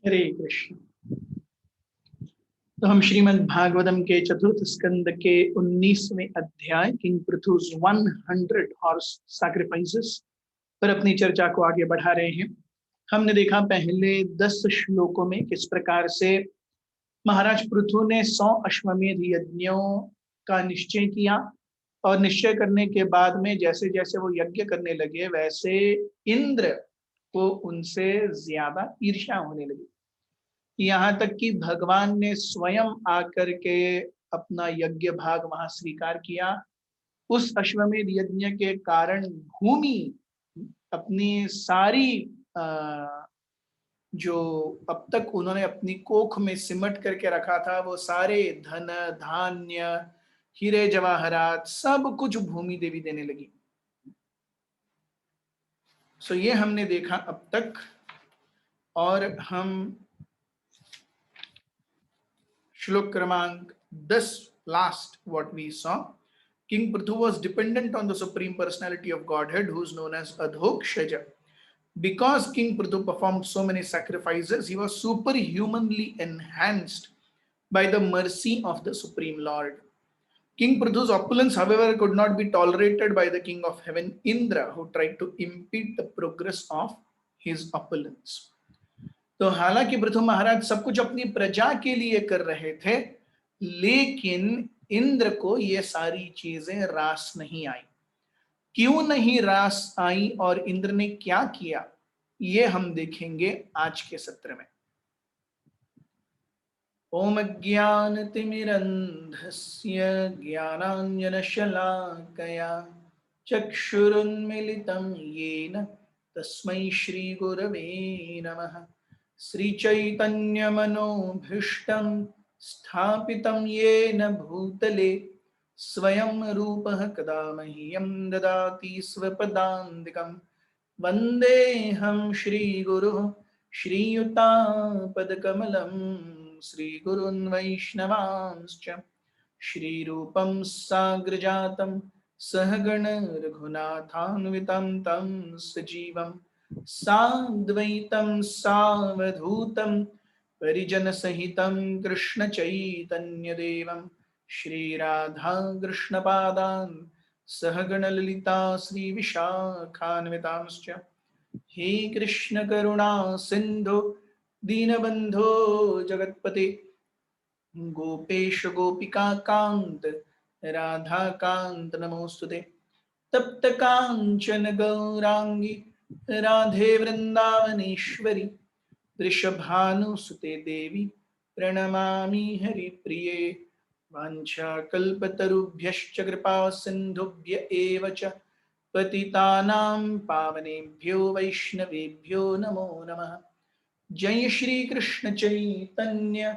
हरे कृष्ण। तो हम श्रीमद् भागवतम के चतुर्थ स्कंद के 19वें अध्याय किंग पृथुस 100 हॉर्स सैक्रिफाइसेस पर अपनी चर्चा को आगे बढ़ा रहे हैं। हमने देखा पहले 10 श्लोकों में किस प्रकार से महाराज पृथु ने 100 अश्वमेध यज्ञों का निश्चय किया और निश्चय करने के बाद में जैसे जैसे वो यज्ञ करने लगे वैसे इंद्र को उनसे ज्यादा ईर्ष्या होने लगी। यहाँ तक कि भगवान ने स्वयं आकर के अपना यज्ञ भाग वहां स्वीकार किया। उस अश्वमेध यज्ञ के कारण भूमि अपनी सारी जो अब तक उन्होंने अपनी कोख में सिमट करके रखा था वो सारे धन धान्य हीरे जवाहरात सब कुछ भूमि देवी देने लगी। सो ये हमने देखा अब तक। और हम श्लोक क्रमांक 10 last what we saw, King Prithu was dependent on the Supreme Personality of Godhead who is known as Adhokshaja. Because King Prithu performed so many sacrifices, he was superhumanly enhanced by the mercy of the Supreme Lord. King Prithu's opulence, however, could not be tolerated by the King of Heaven, Indra, who tried to impede the progress of his opulence. तो हालांकि पृथु महाराज सब कुछ अपनी प्रजा के लिए कर रहे थे, लेकिन इंद्र को ये सारी चीजें रास नहीं आई। क्यों नहीं रास आई और इंद्र ने क्या किया, ये हम देखेंगे आज के सत्र में। ओम ज्ञानतिमिरन्धस्य ज्ञानाञ्जनशलाकया चक्षुरुन्मिलितं येन तस्मै श्रीगुरवे नमः। श्रीचैतन्यमनोभीष्टं स्थापितं येन भूतले स्वयं रूपः कदा मह्यं ददाति स्वपदान्तिकं। वन्देऽहं श्रीगुरुः श्रीयुतापदकमलं श्रीगुरुन् वैष्णवांश्च श्रीरूपं साग्रजातं सहगण रघुनाथान्वितं तं सजीवं साद्वैतं सावधूतं परिजनसहितं कृष्णचैतन्यदेवं श्रीराधा कृष्णपादान् सहगण ललिता श्रीविशाखान्वितांश्च। हे कृष्ण करुणा सिंधु दीनबंधो जगत्पते गोपेश गोपिका कांत राधा कांत नमोस्तुते। तप्त कांचन गौरांगी राधे वृंदावनेश्वरी वृषभानुसुते देवी प्रणमामि हरिप्रिये। वाञ्छाकल्पतरुभ्यश्च कृपा सिन्धुभ्य एव च पतितानां पावनेभ्यो वैष्णवेभ्यो नमो नमः। जय श्री कृष्ण चैतन्य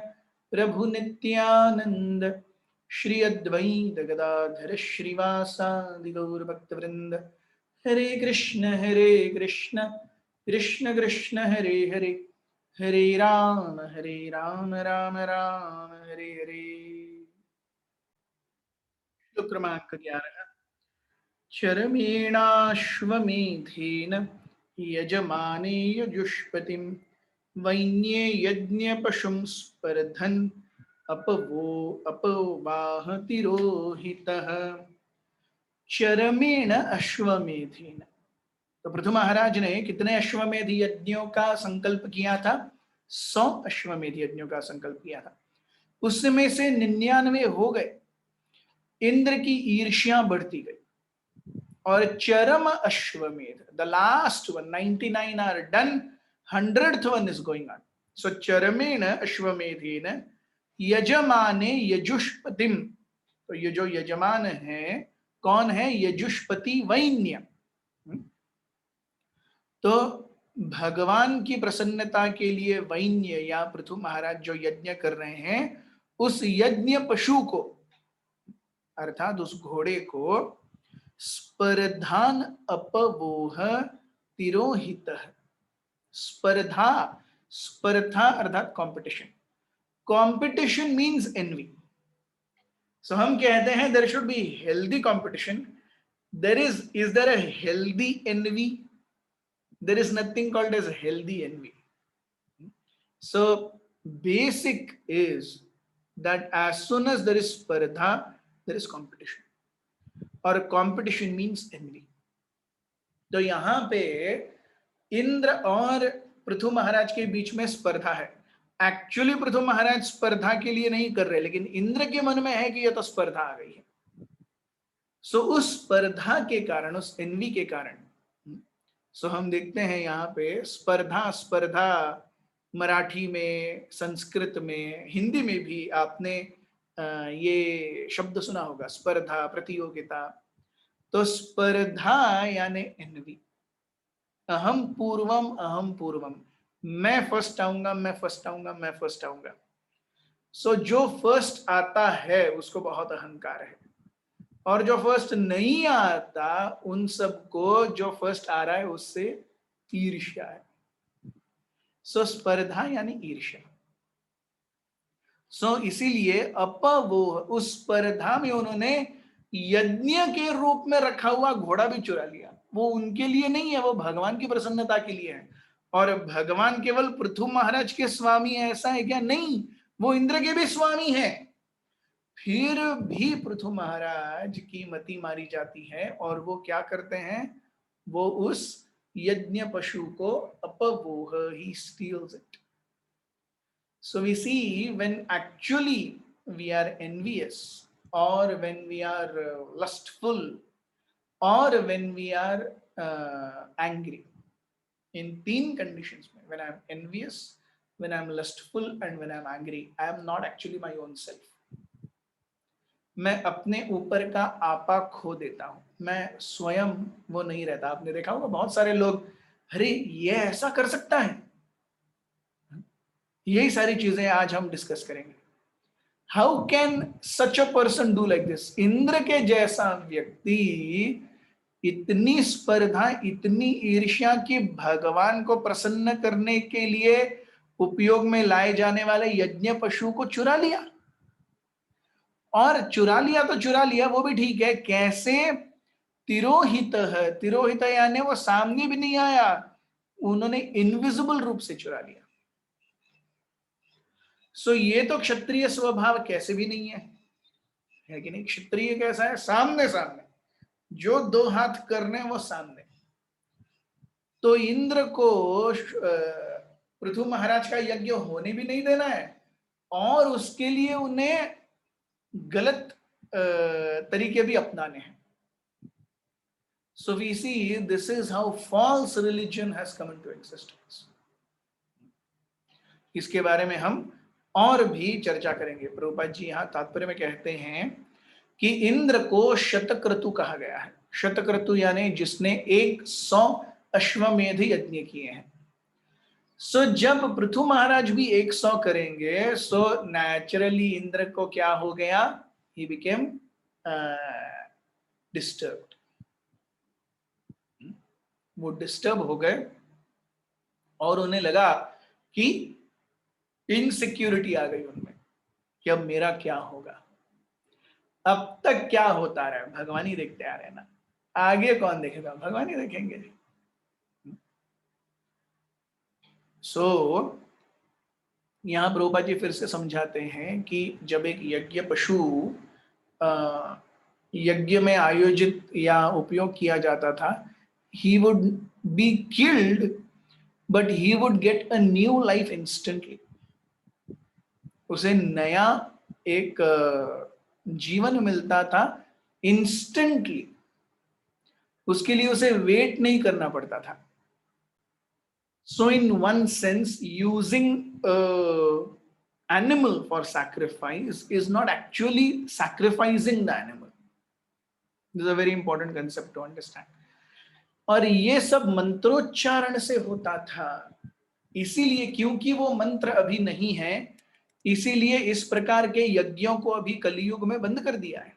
प्रभु नित्यानंद श्री अद्वैत गदाधर श्रीवासादि गौर भक्तवृंद। हरे कृष्ण कृष्ण कृष्ण हरे हरे, हरे राम राम राम हरे हरे। श्लोक क्रमांक 11। चरमेणाश्वमेधेन यजमाने यजुष्पतिं वैन्ये यज्ञपशुं स्पर्धन् अपवाहतिरोहितः। चरमेण अश्वमेधेन, तो पृथु महाराज ने कितने अश्वमेध यज्ञों का संकल्प किया था? 100 अश्वमेध यज्ञों का संकल्प किया था। उसमें से 99 हो गए। इंद्र की ईर्ष्या बढ़ती गई और चरम अश्वमेध, the last one, 99 are done, 100th one is going on. So चरमेण अश्वमेधेन यजमाने यजुष्पतिम, तो ये जो यजमान है कौन है? यजुष्पति वैन्य। तो भगवान की प्रसन्नता के लिए वैन्य या पृथु महाराज जो यज्ञ कर रहे हैं, उस यज्ञ पशु को अर्थात उस घोड़े को स्पर्धान अपवोह तिरोहित। स्पर्धा, स्पर्धा अर्थात competition. Competition means envy. So हम कहते हैं there should be healthy competition. There is there a healthy envy? There is nothing called as healthy envy. So basic is that as soon as there is spardha, there is competition, और competition means envy. तो यहाँ पे इंद्र और पृथु महाराज के बीच में स्पर्धा है. Actually Prithu महाराज स्पर्धा के लिए नहीं कर रहे, लेकिन इंद्र के मन में है कि यह तो स्पर्धा आ गई है. सो उस स्पर्धा के कारण, उस एनवी के कारण, सो हम देखते हैं यहाँ पे स्पर्धा, स्पर्धा मराठी में, संस्कृत में, हिंदी में भी आपने ये शब्द सुना होगा, स्पर्धा, प्रतियोगिता. तो स्पर्धा यानी एनवी. अहम पूर्वम, मैं फर्स्ट आऊंगा, मैं फर्स्ट आऊंगा, मैं फर्स्ट आऊंगा. सो जो फर्स्ट आता है उसको बहुत अहंकार है, और जो फर्स्ट नहीं आता उन सबको जो फर्स्ट आ रहा है उससे ईर्ष्या है. सो स्पर्धा यानी ईर्ष्या. सो इसीलिए अपवोह, उस स्पर्धा में उन्होंने यज्ञ के रूप में रखा हुआ घोड़ा भी चुरा लिया. वो उनके लिए नहीं है, वो भगवान की प्रसन्नता के लिए है. और भगवान केवल पृथु महाराज के स्वामी है ऐसा है क्या? नहीं, वो इंद्र के भी स्वामी है. फिर भी पृथु महाराज की मति मारी जाती है, और वो क्या करते हैं? वो उस यज्ञ पशु को अपवोह, he steals it. So we see when actually we are envious, or when we are lustful, or when we are angry. In तीन conditions में, when I am envious, when I am lustful, and when I am angry, I am not actually my own self. मैं अपने ऊपर का आपा खो देता हूं, मैं स्वयं वो नहीं रहता. आपने देखा होगा बहुत सारे लोग, अरे ये ऐसा कर सकता है. यही सारी चीजें आज हम डिस्कस करेंगे. How can such a person do like this? Indra के जैसा व्यक्ति इतनी स्पर्धा, इतनी ईर्ष्या की भगवान को प्रसन्न करने के लिए उपयोग में लाए जाने वाले यज्ञ पशु को चुरा लिया. और चुरा लिया तो चुरा लिया, वो भी ठीक है. कैसे? तिरोहित है. तिरोहित यानी वो सामने भी नहीं आया, उन्होंने इनविजिबल रूप से चुरा लिया. सो ये तो क्षत्रिय स्वभाव कैसे भी नहीं है कि नहीं? क्षत्रिय कैसा है? सामने सामने, जो दो हाथ करने वो सामने. तो इंद्र को पृथु महाराज का यज्ञ होने भी नहीं देना है, और उसके लिए उन्हें गलत तरीके भी अपनाने हैं. So we see this is how false religion has come into existence. इसके बारे में हम और भी चर्चा करेंगे. प्रभुपाद जी यहाँ तात्पर्य में कहते हैं कि इंद्र को शतक्रतु कहा गया है. शतक्रतु यानी जिसने 100 अश्वमेध यज्ञ किए हैं. सो जब पृथु महाराज भी 100 करेंगे, सो नेचुरली इंद्र को क्या हो गया? He became disturbed. वो डिस्टर्ब हो गए, और उन्हें लगा कि इनसिक्योरिटी आ गई उनमें कि अब मेरा क्या होगा. अब तक क्या होता रहा है, भगवान ही देखते आ रहे हैं ना, आगे कौन देखेगा? भगवान ही देखेंगे. सो यहां प्रभुपाद जी फिर से समझाते हैं कि जब एक यज्ञ पशु यज्ञ में आयोजित या उपयोग किया जाता था, he would be killed, but he would get a new life instantly. उसे नया एक जीवन मिलता था इंस्टेंटली. उसके लिए उसे वेट नहीं करना पड़ता था. So in one sense, using animal for sacrifice is not actually sacrificing the animal. This is a very important concept to understand. और ये सब मंत्रोच्चारण से होता था. इसीलिए, क्योंकि वो मंत्र अभी नहीं है, इसीलिए इस प्रकार के यज्ञों को अभी कलियुग में बंद कर दिया है.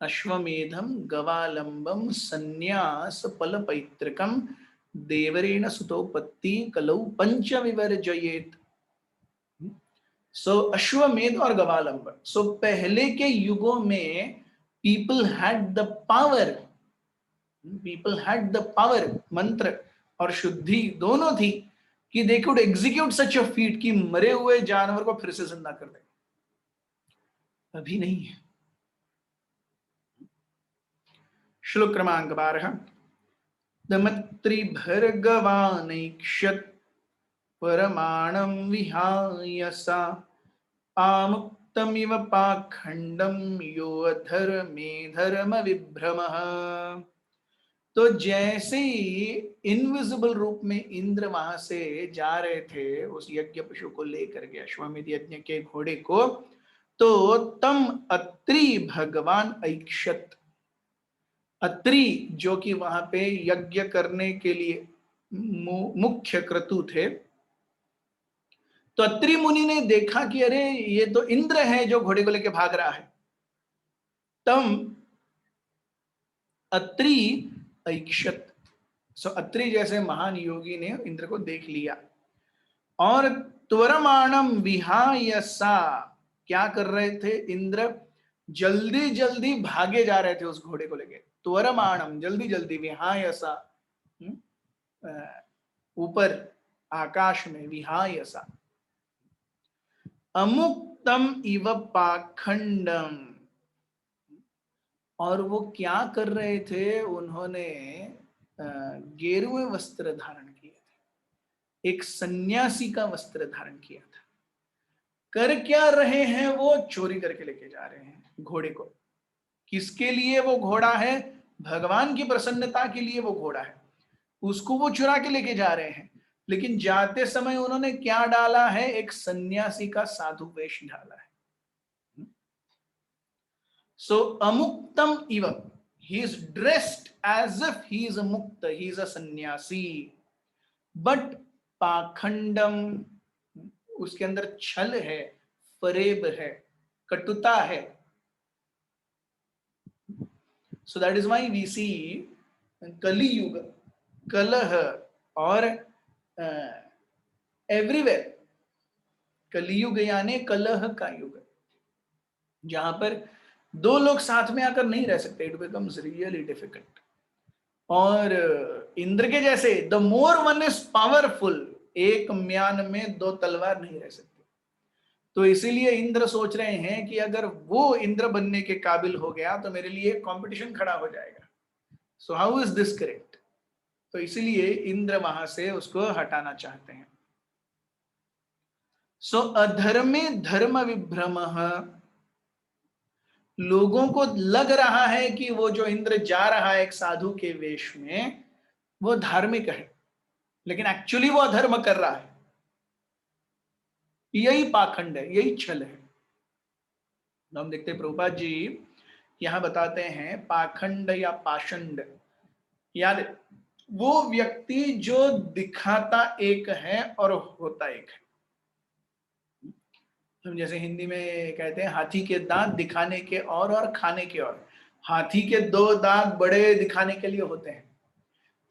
अश्वमेधम गवालंबम संन्यास फल पैतृकम देवरेण सुतोपत्ति कलौ पंच विवर्जयेत. सो अश्वमेध और गवालंब. सो पहले के युगों में पीपल हैड द पावर, मंत्र और शुद्धि दोनों थी, कि they could execute such a feet कि मरे हुए जानवर को फिर से जिंदा कर दे? अभी नहीं है। श्लोक क्रमांक 12। दमत्री भर्गवानैक्षत परमाणं विहाय सा आमुक्तमिव पाखंडम यो अधर्मे धर्म विभ्रमः। तो जैसे ही इनविजिबल रूप में इंद्र वहां से जा रहे थे उस यज्ञ पशु को लेकर के, अश्वमेध यज्ञ के घोड़े को, तो तम अत्रि भगवान ऐक्षत, अत्रि जो कि वहां पे यज्ञ करने के लिए मुख्य क्रतु थे, तो अत्रि मुनि ने देखा कि अरे ये तो इंद्र है जो घोड़े को लेके भाग रहा है। तम अत्रि ऐक्षत, सो अत्रि जैसे महान योगी ने इंद्र को देख लिया और त्वरमाणम विहाय सा, क्या कर रहे थे इंद्र? जल्दी जल्दी भागे जा रहे थे उस घोड़े को लेके। त्वरमाणम जल्दी जल्दी, विहाय सा ऊपर आकाश में, विहाय सा। अमुक्तम इव पाखंडम, और वो क्या कर रहे थे? उन्होंने गेरुए वस्त्र धारण किए थे, एक सन्यासी का वस्त्र धारण किया था। कर क्या रहे हैं? वो चोरी करके लेके जा रहे हैं घोड़े को। किसके लिए वो घोड़ा है? भगवान की प्रसन्नता के लिए वो घोड़ा है, उसको वो चुरा के लेके जा रहे हैं। लेकिन जाते समय उन्होंने क्या डाला है? एक सन्यासी का साधु वेश डाला है। So amuktam iva, he is dressed as if he is a mukta, he is a sannyasi. But पाखंडम, उसके अंदर छल है, फरेब है, कटुता है। So that is why we see कली युग, कलह और एवरीवेयर, कलियुग यानी कलह का युग, जहां पर दो लोग साथ में आकर नहीं रह सकते, इट बिकम्स रियली डिफिकल्ट। और इंद्र के जैसे the more one is powerful, एक म्यान में दो तलवार नहीं रह सकती। तो इसीलिए इंद्र सोच रहे हैं कि अगर वो इंद्र बनने के काबिल हो गया तो मेरे लिए कंपटीशन खड़ा हो जाएगा। So how is this correct? तो इसीलिए इंद्र वहां से उसको हटाना चाहते हैं। सो अधर्मे धर्म विभ्रमः, लोगों को लग रहा है कि वो जो इंद्र जा रहा है एक साधु के वेश में वो धार्मिक है, लेकिन एक्चुअली वो अधर्म कर रहा है। यही पाखंड है, यही छल है। हम देखते हैं प्रभुपाद जी यहां बताते हैं पाखंड या पाषंड, यानी वो व्यक्ति जो दिखाता एक है और होता एक है। हम जैसे हिंदी में कहते हैं हाथी के दांत दिखाने के और खाने के और। हाथी के दो दांत बड़े दिखाने के लिए होते हैं,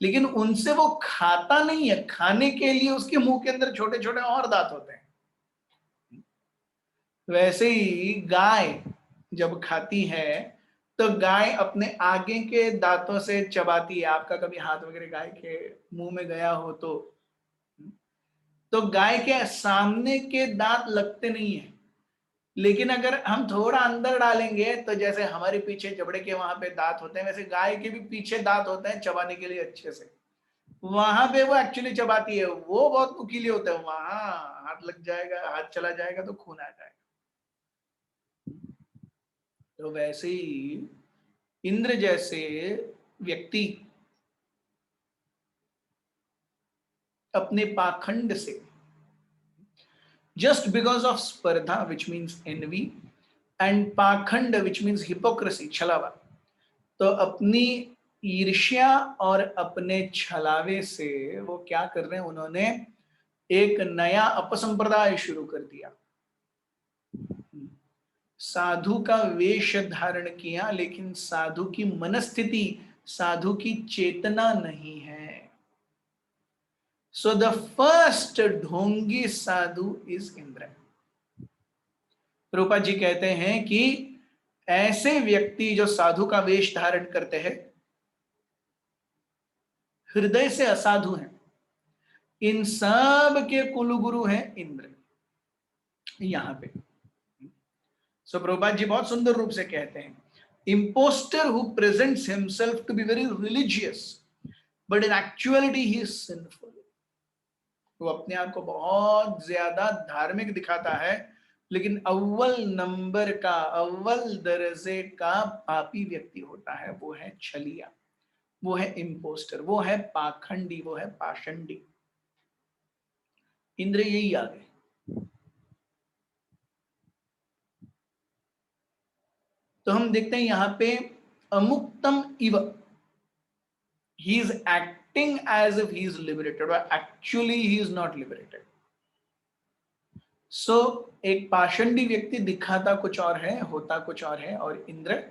लेकिन उनसे वो खाता नहीं है, खाने के लिए उसके मुंह के अंदर छोटे छोटे और दांत होते हैं। वैसे ही गाय जब खाती है तो गाय अपने आगे के दांतों से चबाती है। आपका कभी हाथ वगैरह गाय के मुंह में गया हो तो गाय के सामने के दांत लगते नहीं है, लेकिन अगर हम थोड़ा अंदर डालेंगे तो जैसे हमारे पीछे जबड़े के वहां पे दांत होते हैं, वैसे गाय के भी पीछे दांत होते हैं चबाने के लिए अच्छे से। वहां पे वो एक्चुअली चबाती है, वो बहुत नुकीले होते हैं, वहां हाथ लग जाएगा, हाथ चला जाएगा तो खून आ जाएगा। तो वैसे ही इंद्र जैसे व्यक्ति अपने पाखंड से, जस्ट बिकॉज ऑफ स्पर्धा विच मीन्स एनवी, एंड पाखंड विच मीन्स हिपोक्रेसी, छलावा, तो अपनी ईर्ष्या और अपने छलावे से वो क्या कर रहे हैं? उन्होंने एक नया अपसंप्रदाय शुरू कर दिया। साधु का वेश धारण किया, लेकिन साधु की मनस्थिति, साधु की चेतना नहीं है। सो द फर्स्ट ढोंगी साधु इज इंद्र। प्रभुपाद जी कहते हैं कि ऐसे व्यक्ति जो साधु का वेश धारण करते हैं हृदय से असाधु हैं, इन सब के कुलगुरु हैं इंद्र। यहां पे सो प्रभुपाद जी बहुत सुंदर रूप से कहते हैं, imposter who presents himself to be very religious but in actuality he is sinful। वो अपने आप को बहुत ज्यादा धार्मिक दिखाता है, लेकिन अव्वल नंबर का, अव्वल दर्जे का पापी व्यक्ति होता है, वो है छलिया, वो है इम्पोस्टर, वो है पाखंडी, वो है पाषंडी। इंद्र यही आ गए। तो हम देखते हैं यहां पे अमुक्तम इव, he is acting as if he is liberated, actually he is not liberated. So एक पाषंडी व्यक्ति दिखाता कुछ और है, होता कुछ और है, और इंद्र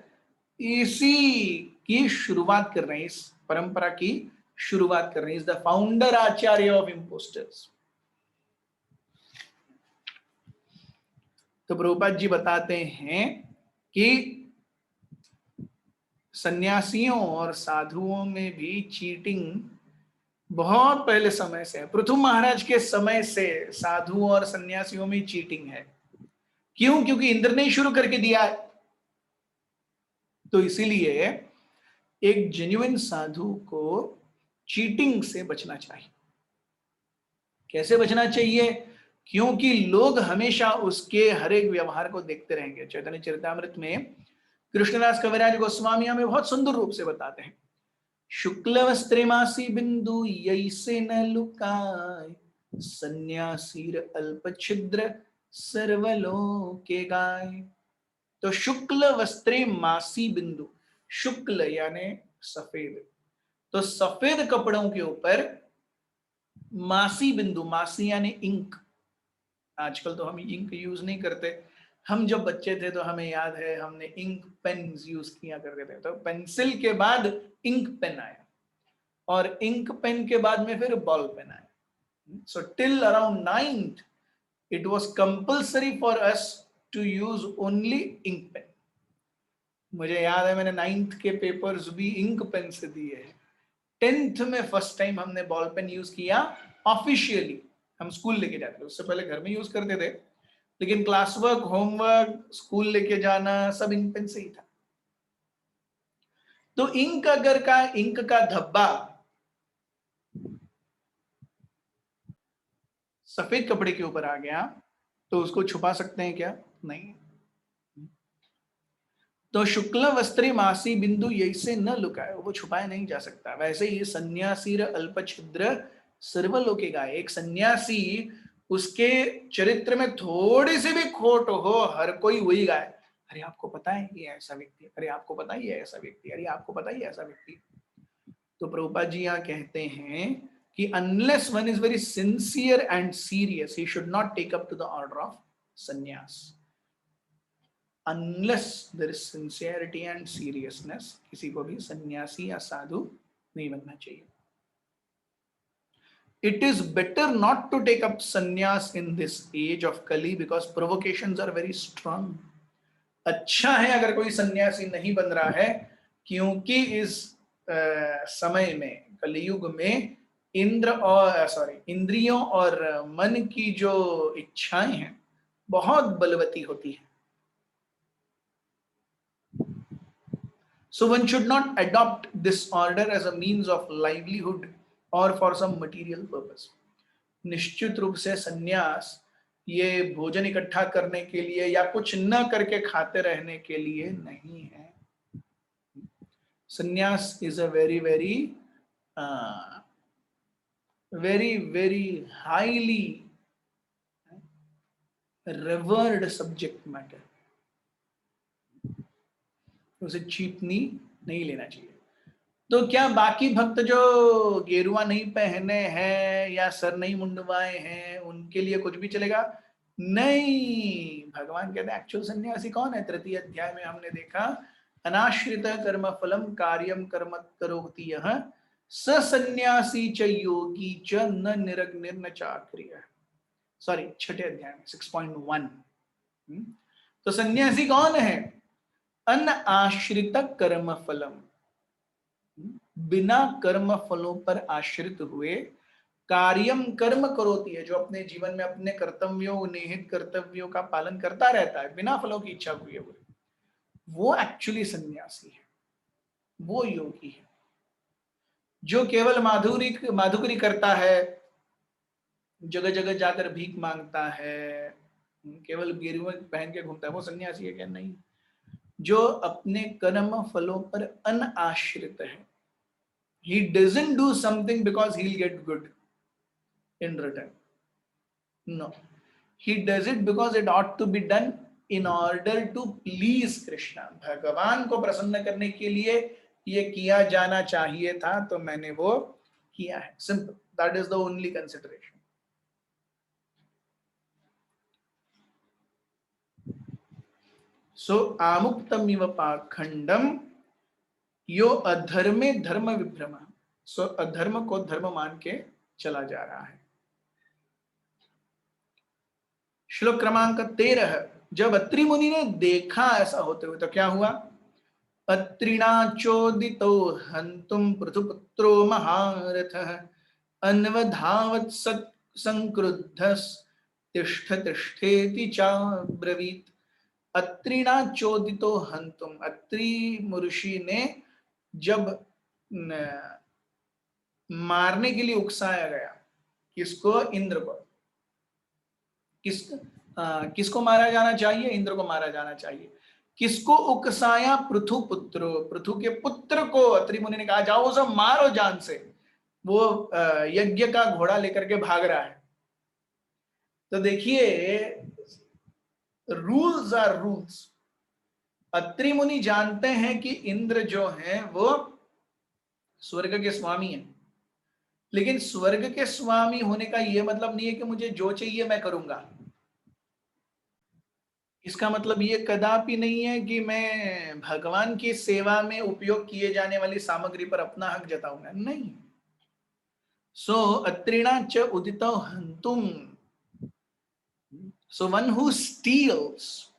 इसी की शुरुआत कर रहे हैं, इस परंपरा की शुरुआत कर रहे हैं, is the founder Acharya of impostors. तो प्रभुपाद जी बताते हैं कि सन्यासियों और साधुओं में भी चीटिंग बहुत पहले समय से है। पृथु महाराज के समय से साधुओं और सन्यासियों में चीटिंग है। क्यों? क्योंकि इंद्र ने शुरू करके दिया है। तो इसीलिए एक जेन्युइन साधु को चीटिंग से बचना चाहिए। कैसे बचना चाहिए? क्योंकि लोग हमेशा उसके हर एक व्यवहार को देखते रहेंगे। चैतन्य चरितामृत में कृष्णदास कविराज गोस्वामी हमें बहुत सुंदर रूप से बताते हैं, शुक्ल वस्त्रेमासी बिंदु यैसे न लुकाय, सन्यासीर अल्प छिद्र सर्वलोके गाय। तो शुक्ल वस्त्रे मासी बिंदु, शुक्ल यानी सफेद, तो सफेद कपड़ों के ऊपर मासी बिंदु, मासी यानी इंक। आजकल तो हम इंक यूज नहीं करते, हम जब बच्चे थे तो हमें याद है हमने इंक पेन यूज किया करते थे। तो पेंसिल के बाद इंक पेन आया, और इंक पेन के बाद में फिर बॉल पेन आया। So till around 9th it was compulsory for us to use only ink pen। मुझे याद है मैंने 9th के पेपर्स भी इंक पेन से दिए हैं। 10th में फर्स्ट टाइम हमने बॉल पेन यूज किया ऑफिशियली। हम स्कूल लेके जाते थे, उससे पहले घर में यूज करते थे, लेकिन क्लास वर्क, होमवर्क, स्कूल लेके जाना सब इंक पेन से ही था। तो इंक अगर का इंक का धब्बा सफेद कपड़े के ऊपर आ गया तो उसको छुपा सकते हैं क्या? नहीं। तो शुक्ल वस्त्री मासी बिंदु यही से न लुकाए, वो छुपाया नहीं जा सकता। वैसे ही सन्यासीर अल्प छिद्र सर्वलोके गाय, एक सन्यासी उसके चरित्र में थोड़ी सी भी खोट हो, हर कोई वही गाय, अरे आपको पता है ये ऐसा व्यक्ति, अरे आपको पता है ये ऐसा व्यक्ति, अरे आपको पता है ये ऐसा व्यक्ति। तो प्रभुपाद जी यहाँ कहते हैं कि unless one is very sincere and serious, he should not take up to the order of sannyasa. Unless there is sincerity and seriousness, किसी को भी सन्यासी या साधु नहीं बनना चाहिए। It is better not to take up sannyas in this age of Kali because provocations are very strong। अच्छा है अगर कोई सन्यासी नहीं बन रहा है, क्योंकि इस समय में, कलियुग में, इंद्रियों और मन की जो इच्छाएं हैं बहुत बलवती होती हैं। So one should not adopt this order as a means of livelihood or for some material purpose। निश्चित रूप से सन्यास ये भोजन इकट्ठा करने के लिए या कुछ न करके खाते रहने के लिए नहीं है। सन्यास is a very very very very highly reward subject matter. उसे चीपनी नहीं लेना चाहिए। तो क्या बाकी भक्त जो गेरुआ नहीं पहने हैं या सर नहीं मुंडवाए हैं उनके लिए कुछ भी चलेगा? नहीं। भगवान कहते हैं एक्चुअल सन्यासी कौन है? तृतीय अध्याय में हमने देखा, अनाश्रित कर्म फलम कार्यम कर्म करोति यह स सन्यासी च योगी च न निरग्निर्न चाक्रिय। सॉरी, छठे अध्याय में 6.1। तो सन्यासी कौन है? अनाश्रित कर्म फलम, बिना कर्म फलों पर आश्रित हुए कार्यम कर्म करोति है, जो अपने जीवन में अपने कर्तव्यों, निहित कर्तव्यों का पालन करता रहता है बिना फलों की इच्छा किए हुए, वो एक्चुअली सन्यासी है, वो योगी है। जो केवल माधुकरी करता है, जगह जगह जाकर भीख मांगता है, केवल गेरुआ पहन के घूमता है, वो सन्यासी है क्या? नहीं। जो अपने कर्म फलों पर अनाश्रित है, he doesn't do something because he'll get good in return. No, he does it because it ought to be done in order to please Krishna. भगवान को प्रसन्न करने के लिए ये किया जाना चाहिए था, तो मैंने वो किया है। Simple. That is the only consideration. So आमुक्तमिव पाखंडम यो अधर्मे धर्म विभ्रम। सो अधर्म को धर्म मान के चला जा रहा है। श्लोक क्रमांक 13। जब अत्रि मुनि ने देखा ऐसा होते हुए तो क्या हुआ? अत्रिणाचोदितो हंतुम पृथुपुत्रो महारथः अन्वधावत् संक्रुद्धस् तिष्ठ तिष्ठेति चाब्रवीत्। अत्रिणाचोदितो हंतुम, अत्रि महर्षि ने जब मारने के लिए उकसाया गया, किसको? इंद्र को। किसको मारा जाना चाहिए? इंद्र को मारा जाना चाहिए। किसको उकसाया? पृथु पुत्र, पृथु के पुत्र को अत्रि मुनि ने कहा जाओ उसे मारो जान से, वो यज्ञ का घोड़ा लेकर के भाग रहा है। तो देखिए, रूल्स आर रूल्स। अत्रि मुनि जानते हैं कि इंद्र जो है वो स्वर्ग के स्वामी हैं, लेकिन स्वर्ग के स्वामी होने का यह मतलब नहीं है कि मुझे जो चाहिए मैं करूंगा। इसका मतलब ये कदापि नहीं है कि मैं भगवान की सेवा में उपयोग किए जाने वाली सामग्री पर अपना हक जताऊंगा, नहीं। सो अत्रिणा च उदितो हंतुम, so one who steals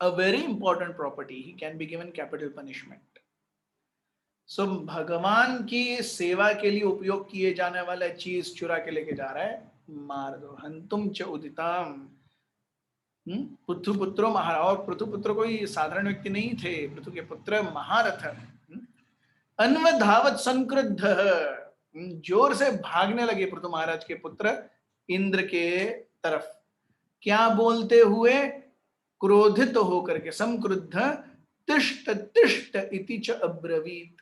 a very important property, he can be given capital punishment. So भगवान की सेवा के लिए उपयोग किए जाने वाला चीज चुरा के लेके जा रहा है, मार दो। हंतुम च उदिताम, पृथु पुत्रो महारथ। और पृथु पुत्र कोई साधारण व्यक्ति नहीं थे, पृथु के पुत्र महारथ। अन्वधावत संक्रुद्ध, जोर से भागने लगे पृथु महाराज के पुत्र इंद्र के तरफ। क्या बोलते हुए? क्रोधित होकर के, संक्रुद्ध। तिष्ठ तिष्ठ इति च अब्रवीत।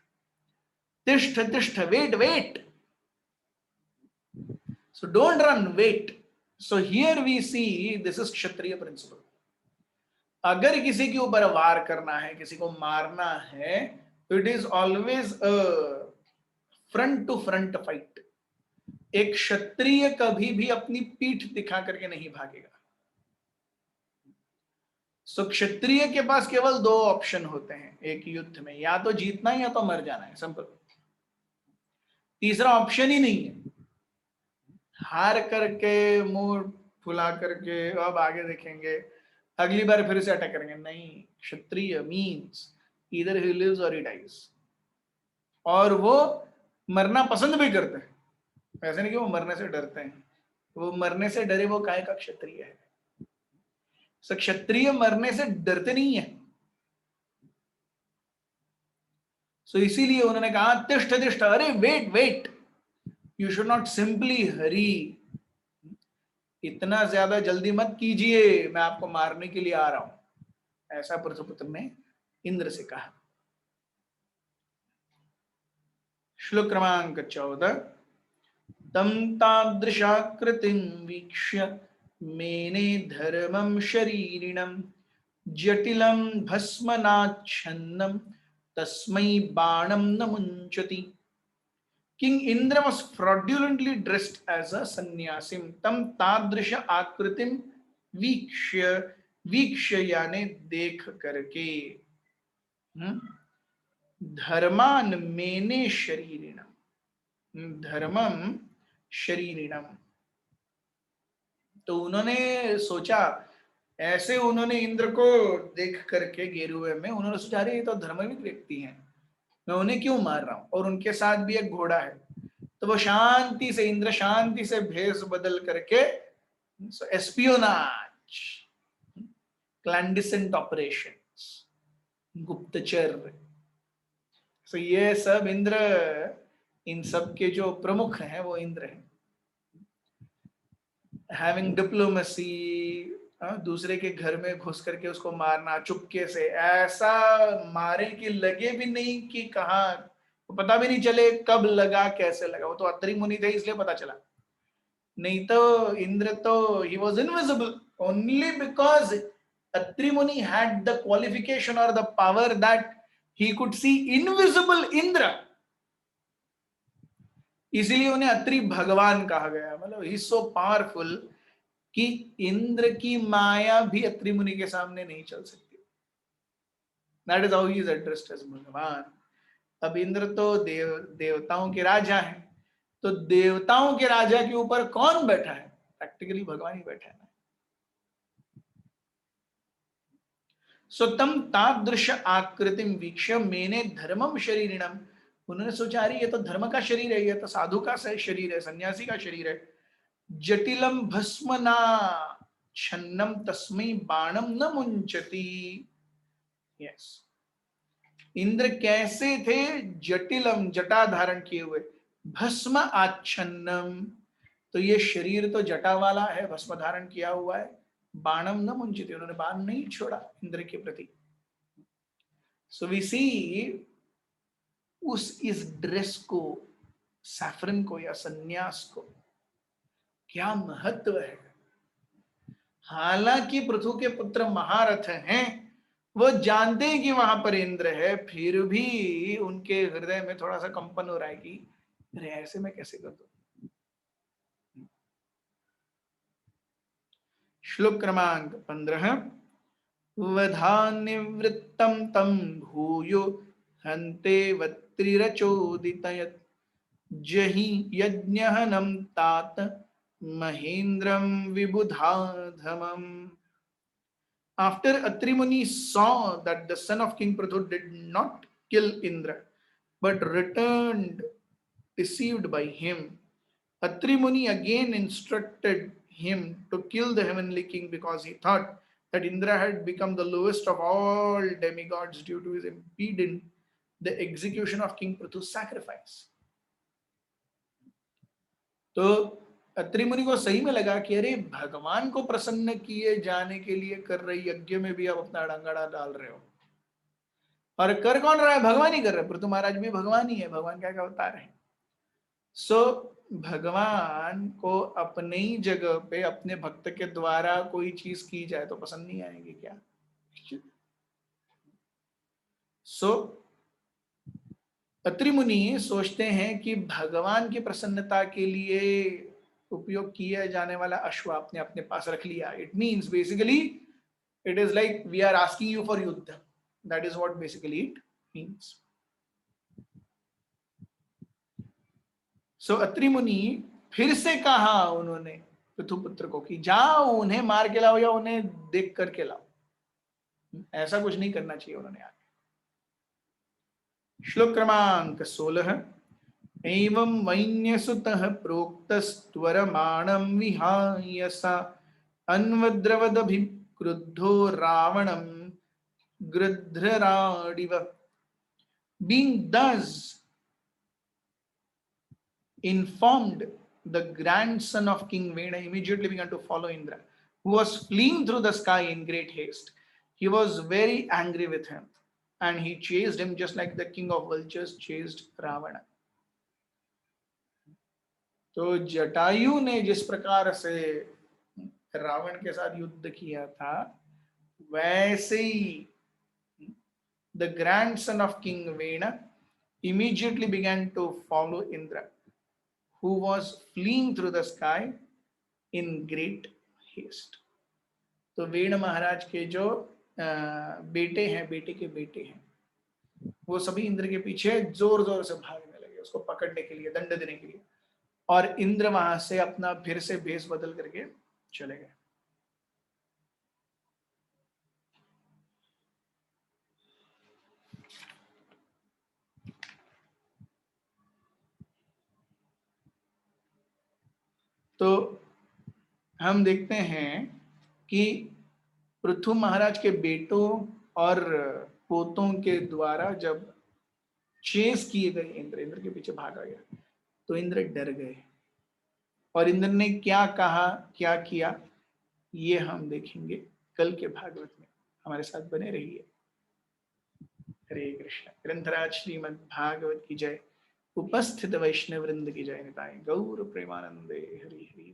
तिष्ठ तिष्ठ, wait wait. So don't run, wait. So here we see this is Kshatriya principle. अगर किसी के ऊपर वार करना है, किसी को मारना है, तो it is always a front to front fight. एक क्षत्रिय कभी भी अपनी पीठ दिखा करके नहीं भागेगा। सो क्षत्रिय के पास केवल दो ऑप्शन होते हैं एक युद्ध में, या तो जीतना है या तो मर जाना है, सिंपल। तीसरा ऑप्शन ही नहीं है। हार करके, मुंह फुला करके अब आगे देखेंगे, अगली बार फिर से अटैक करेंगे, नहीं। क्षत्रिय मीन्स ईदर ही लिव्स और ही डाइज। और वो मरना पसंद भी करते हैं, ऐसे नहीं कि वो मरने से डरते हैं। वो मरने से डरे वो काय का क्षत्रिय है? क्षत्रिय मरने से डरते नहीं है। सो इसीलिए उन्होंने कहा तिष्ठ तिष्ठ, अरे wait wait, you should not simply hurry. इतना ज्यादा जल्दी मत कीजिए, मैं आपको मारने के लिए आ रहा हूं, ऐसा पृथुपुत्र ने इंद्र से कहा। श्लोक क्रमांक 14। तम तादृशाकृतिं वीक्ष्य मेने धर्मं शरीरिणं जटिलं भस्मनाच्छन्नं तस्मै बाणं न मुञ्चति। King Indra was fraudulently dressed as a sannyasim. Tam tadrisha आकृतिम वीक्ष्य, वीक्ष्य यानी देख करके, धर्मान मेने शरीरिणम, धर्मम शरीरिणम। तो उन्होंने सोचा, ऐसे उन्होंने इंद्र को देख करके गेरुए में उन्होंने सोचा, अरे ये तो धर्मविद व्यक्ति हैं, मैं उन्हें क्यों मार रहा हूं, और उनके साथ भी एक घोड़ा है, तो वो शांति से, इंद्र शांति से भेष बदल करके, एस्पियोनाज, क्लैंडिसेंट ऑपरेशंस, गुप्तचर, तो ये सब इंद्र, इन सब के जो प्रमुख हैं वो इंद्र हैं। हैविंग डिप्लोमेसी, दूसरे के घर में घुस करके उसको मारना चुपके से, ऐसा मारे कि लगे भी नहीं कि कहाँ, पता भी नहीं चले कब लगा कैसे लगा। वो तो अत्रि मुनि थे इसलिए पता चला, नहीं तो इंद्र तो he was invisible only because Atri मुनि हैड द क्वालिफिकेशन और the power that he could see invisible Indra, इसीलिए उन्हें अत्रि भगवान कहा गया। मतलब ही सो पावरफुल कि इंद्र की माया भी अत्रि मुनि के सामने नहीं चल सकती। That is how he is addressed as Bhagwan. अब इंद्र तो देवताओं के राजा हैं, तो देवताओं के राजा के ऊपर कौन बैठा है? प्रैक्टिकली भगवान ही बैठा है ना। तम तादृश आकृतिम वीक्ष्य मेने धर्मम शरीरिणम, उन्होंने सोचा अरे ये तो धर्म का शरीर है, ये तो साधु का शरीर है, सन्यासी का शरीर है। जटिलम भस्मना छन्नम तस्मै बाणम न मुंचती। यस, इंद्र कैसे थे? जटिलम, जटा धारण किए हुए, भस्म आच्छन्नम, तो ये शरीर तो जटा वाला है, भस्म धारण किया हुआ है। बाणम न मुंचती, उन्होंने बाण नहीं छोड़ा इंद्र के प्रति। सो वी सी उस इस ड्रेस को, सैफरन को या सन्यास को क्या महत्व है। हालांकि पृथु के पुत्र महारथ हैं, वो जानते हैं कि वहां पर इंद्र है, फिर भी उनके हृदय में थोड़ा सा कंपन हो रहा है कि अरे ऐसे मैं कैसे कर दूं। श्लोक क्रमांक 15। वधा निवृत्तम तम भूयो हन्ते वत्रिरचोदितयत् जहि यज्ञहनम तात महेन्द्रम विबुधाधमम। After Atri Muni saw that the son of King Prithu did not kill Indra, but returned deceived by him, Atri Muni again instructed him to kill the heavenly king because he thought that Indra had become the lowest of all demigods due to his impeding the execution of King Prithu's sacrifice. तो अत्रि मुनि को सही में लगा कि अरे भगवान को प्रसन्न किए जाने के लिए कर रहे यज्ञ में भी आप अपना अड़ंगाड़ा डाल रहे हो, और कर कौन रहा है? भगवान ही कर रहे हैं। पृथु महाराज भी भगवान ही है, भगवान क्या क्या अवतार है। सो भगवान को अपनी जगह पे अपने भक्त के द्वारा कोई चीज की जाए तो पसंद नहीं आएगी क्या? सो अत्रि मुनि सोचते हैं कि भगवान की प्रसन्नता के लिए उपयोग किया जाने वाला अश्व आपने अपने पास रख लिया। It means basically it is like we are asking you for yuddha, that is what basically it means. So Atri मुनि फिर से कहा उन्होंने पृथुपुत्र को कि जाओ उन्हें मार के लाओ या उन्हें देख करके लाओ, ऐसा कुछ नहीं करना चाहिए उन्होंने आगे। श्लोक क्रमांक 16। एवं वैन्यसुतः प्रोक्तस्त्वरमाणं विहाय सा अन्वद्रवदभिक्रुद्धो रावणं गृध्रराडिव। Being thus informed, the grandson of King Vena immediately began to follow Indra, who was fleeing through the sky in great haste. He was very angry with him, and he chased him just like the king of vultures chased Ravana. तो जटायु ने जिस प्रकार से रावण के साथ युद्ध किया था, वैसे ही the grandson of King Vena immediately began to follow Indra, who was fleeing through the sky in great haste. तो वेण महाराज के जो बेटे हैं, बेटे के बेटे हैं, वो सभी इंद्र के पीछे जोर जोर से भागने लगे उसको पकड़ने के लिए, दंड देने के लिए, और इंद्र वहां से अपना फिर से भेष बदल करके चले गए। तो हम देखते हैं कि पृथु महाराज के बेटों और पोतों के द्वारा जब चेस किए गए, इंद्र के पीछे भागा गया, तो इंद्र डर गए और इंद्र ने क्या कहा, क्या किया, ये हम देखेंगे कल के भागवत में। हमारे साथ बने रहिए। हरे कृष्ण। ग्रंथराज श्रीमद् भागवत की जय। उपस्थित वैष्णव वृंद की जय। निताय गौर प्रेमानंदे। हरि हरि।